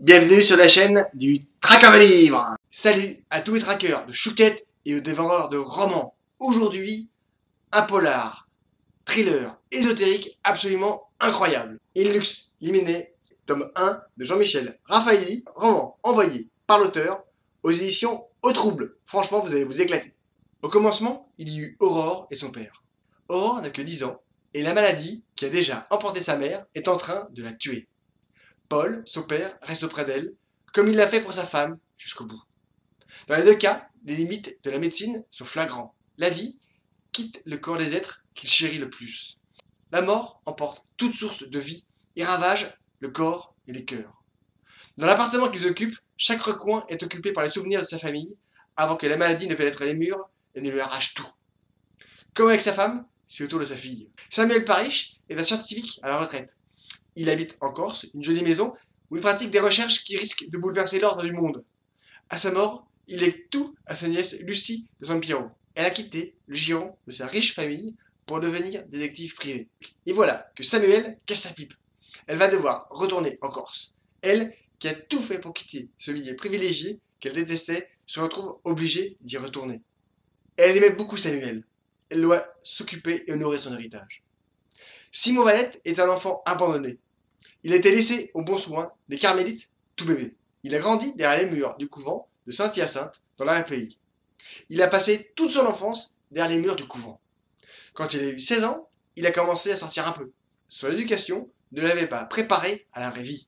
Bienvenue sur la chaîne du Traqueur de livres. Salut à tous les traqueurs de chouquettes et aux dévoreurs de romans. Aujourd'hui, un polar, thriller, ésotérique absolument incroyable. In Lux Liminé, tome 1 de Jean-Michel Raffaelli, roman envoyé par l'auteur aux éditions Au Trouble. Franchement, vous allez vous éclater. Au commencement, il y eut Aurore et son père. Aurore n'a que 10 ans et la maladie, qui a déjà emporté sa mère, est en train de la tuer. Paul, son père, reste auprès d'elle, comme il l'a fait pour sa femme, jusqu'au bout. Dans les deux cas, les limites de la médecine sont flagrantes. La vie quitte le corps des êtres qu'il chérit le plus. La mort emporte toute source de vie et ravage le corps et les cœurs. Dans l'appartement qu'ils occupent, chaque recoin est occupé par les souvenirs de sa famille, avant que la maladie ne pénètre les murs et ne lui arrache tout. Comme avec sa femme, c'est autour de sa fille. Samuel Parish est un scientifique à la retraite. Il habite en Corse, une jolie maison où il pratique des recherches qui risquent de bouleverser l'ordre du monde. À sa mort, il lègue tout à sa nièce Lucie de San Piero. Elle a quitté le giron de sa riche famille pour devenir détective privée. Et voilà que Samuel casse sa pipe. Elle va devoir retourner en Corse. Elle, qui a tout fait pour quitter ce milieu privilégié qu'elle détestait, se retrouve obligée d'y retourner. Elle aimait beaucoup Samuel. Elle doit s'occuper et honorer son héritage. Simon Valette est un enfant abandonné. Il a été laissé au bon soin des carmélites tout bébé. Il a grandi derrière les murs du couvent de Saint-Hyacinthe dans l'arrière-pays. Il a passé toute son enfance derrière les murs du couvent. Quand il a eu 16 ans, il a commencé à sortir un peu. Son éducation ne l'avait pas préparé à la vraie vie.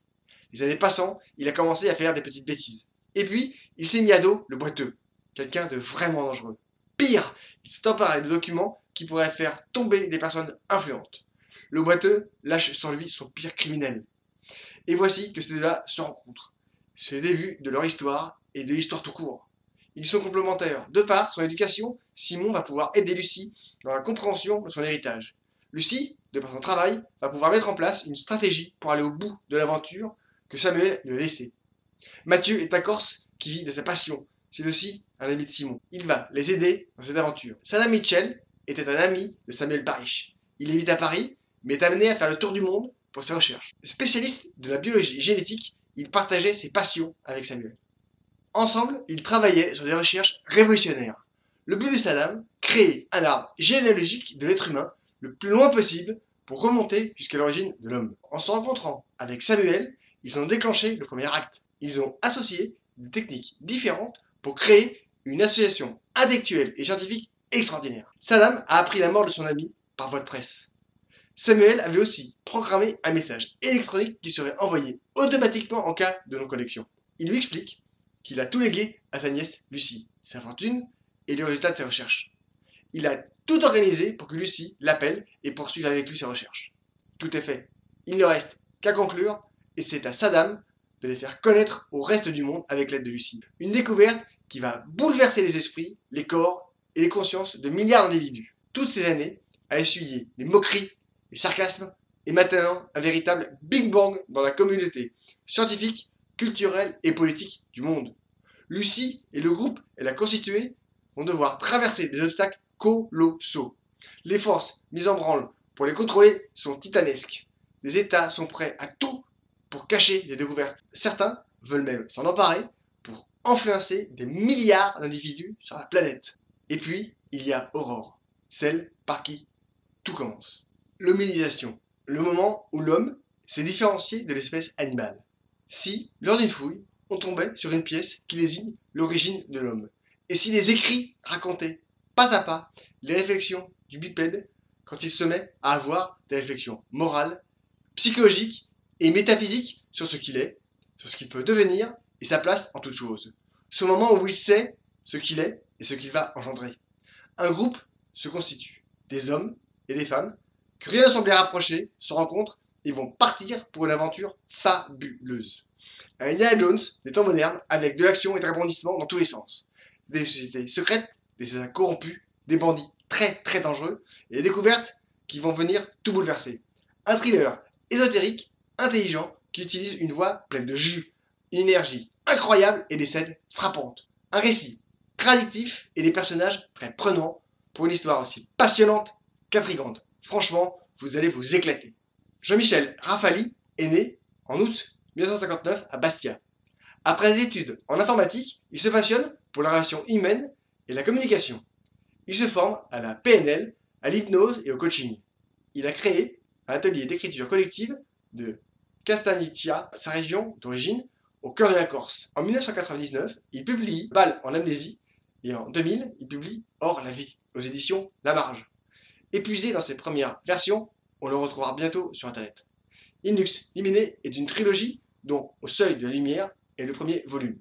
Les années passant, il a commencé à faire des petites bêtises. Et puis, il s'est mis à dos le boiteux, quelqu'un de vraiment dangereux. Pire, il s'est emparé de documents qui pourraient faire tomber des personnes influentes. Le boiteux lâche sur lui son pire criminel. Et voici que ces deux-là se rencontrent. C'est le début de leur histoire et de l'histoire tout court. Ils sont complémentaires. De par son éducation, Simon va pouvoir aider Lucie dans la compréhension de son héritage. Lucie, de par son travail, va pouvoir mettre en place une stratégie pour aller au bout de l'aventure que Samuel lui a laissée. Mathieu est un Corse qui vit de sa passion. C'est aussi un ami de Simon. Il va les aider dans cette aventure. Salah Mitchell était un ami de Samuel Parish. Il habite à Paris, mais est amené à faire le tour du monde pour ses recherches. Spécialiste de la biologie génétique, il partageait ses passions avec Samuel. Ensemble, ils travaillaient sur des recherches révolutionnaires. Le but de Saddam, créer un arbre généalogique de l'être humain le plus loin possible pour remonter jusqu'à l'origine de l'homme. En se rencontrant avec Samuel, ils ont déclenché le premier acte. Ils ont associé des techniques différentes pour créer une association intellectuelle et scientifique extraordinaire. Saddam a appris la mort de son ami par voie de presse. Samuel avait aussi programmé un message électronique qui serait envoyé automatiquement en cas de non-connexion. Il lui explique qu'il a tout légué à sa nièce Lucie, sa fortune et le résultat de ses recherches. Il a tout organisé pour que Lucie l'appelle et poursuive avec lui ses recherches. Tout est fait. Il ne reste qu'à conclure et c'est à Saddam de les faire connaître au reste du monde avec l'aide de Lucie. Une découverte qui va bouleverser les esprits, les corps et les consciences de milliards d'individus. Toutes ces années à essuyer les moqueries, les sarcasmes, et maintenant un véritable Big Bang dans la communauté scientifique, culturelle et politique du monde. Lucie et le groupe qu'elle a constitué vont devoir traverser des obstacles colossaux. Les forces mises en branle pour les contrôler sont titanesques. Les États sont prêts à tout pour cacher les découvertes. Certains veulent même s'en emparer pour influencer des milliards d'individus sur la planète. Et puis, il y a Aurore, celle par qui tout commence. L'hominisation, le moment où l'homme s'est différencié de l'espèce animale. Si, lors d'une fouille, on tombait sur une pièce qui désigne l'origine de l'homme, et si les écrits racontaient, pas à pas, les réflexions du bipède quand il se met à avoir des réflexions morales, psychologiques et métaphysiques sur ce qu'il est, sur ce qu'il peut devenir et sa place en toute chose. Ce moment où il sait ce qu'il est et ce qu'il va engendrer. Un groupe se constitue, des hommes et des femmes, que rien ne semblait rapprocher, se rencontrent et vont partir pour une aventure fabuleuse. Un Indiana Jones des temps modernes avec de l'action et de rebondissements dans tous les sens. Des sociétés secrètes, des États corrompus, des bandits très très dangereux et des découvertes qui vont venir tout bouleverser. Un thriller ésotérique, intelligent, qui utilise une voix pleine de jus, une énergie incroyable et des scènes frappantes. Un récit très addictif et des personnages très prenants pour une histoire aussi passionnante qu'intrigante. Franchement, vous allez vous éclater. Jean-Michel Raffaelli est né en août 1959 à Bastia. Après des études en informatique, il se passionne pour la relation humaine et la communication. Il se forme à la PNL, à l'hypnose et au coaching. Il a créé un atelier d'écriture collective de Castagniccia, sa région d'origine, au cœur de la Corse. En 1999, il publie Bal en amnésie et en 2000, il publie Hors la vie aux éditions La Marge. Épuisé dans ses premières versions, on le retrouvera bientôt sur internet. Inlux Liminé est une trilogie dont Au seuil de la lumière est le premier volume.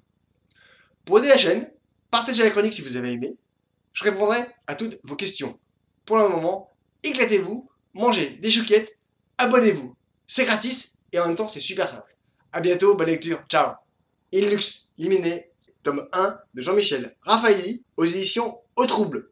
Pour aider la chaîne, partagez la chronique si vous avez aimé. Je répondrai à toutes vos questions. Pour le moment, éclatez-vous, mangez des chouquettes, abonnez-vous. C'est gratis et en même temps c'est super simple. A bientôt, bonne lecture, ciao. Inlux Liminé, tome 1 de Jean-Michel Raffaelli aux éditions Au Trouble.